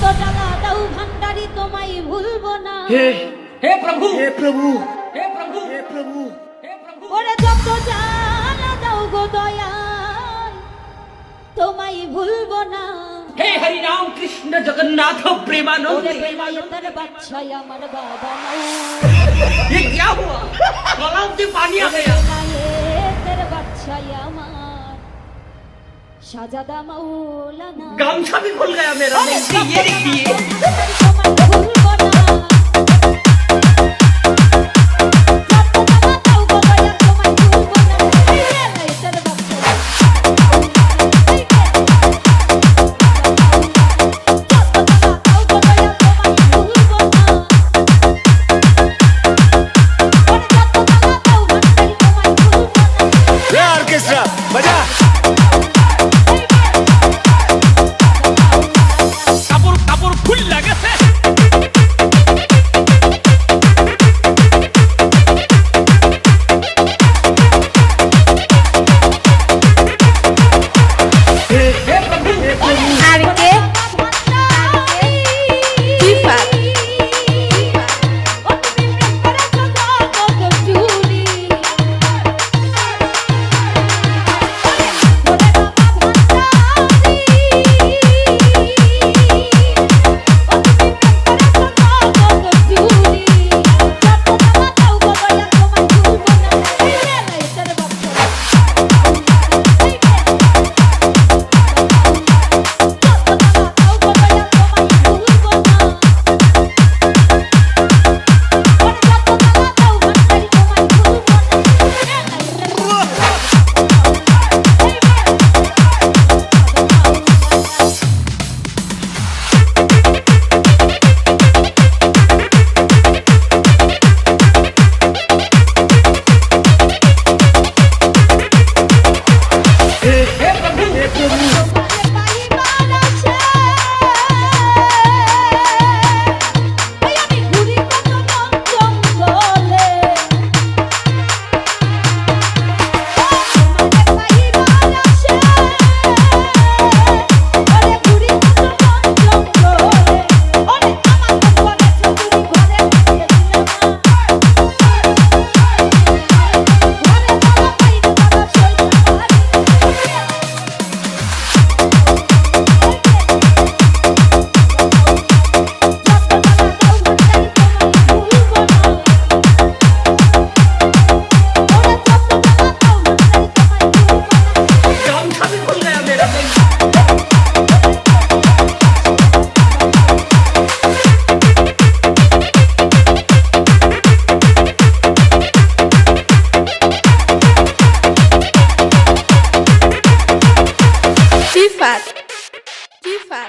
যত জ্বালা দাও ভান্ডারি তোমায় ভুলবো না। हे हे प्रभु हे प्रभु हे प्रभु हे प्रभु हे प्रभु ওরে যত জ্বালা দাও গো দয়াল তোমায় ভুলবো না। हे हरि राम कृष्ण जगन्नाथ प्रेमानंद ওরে বেলায়েতের বাদশাহ আমার বাবা নাও। ये क्या हुआ गलाव से पानी आ गया বেলায়েতের বাদশাহ আমার শাহজাদা মাওলানা। गामछा भी खुल गया मेरा ওরে ये देखिए তোমায় ভুলবো না। ऑर्केस्ट्रा बजा কাপড় কাপড় ফুল লাগেছে हे प्रभु আর কে ফিফা गामछा भी खुल गया मेरा ফিফা ফিফা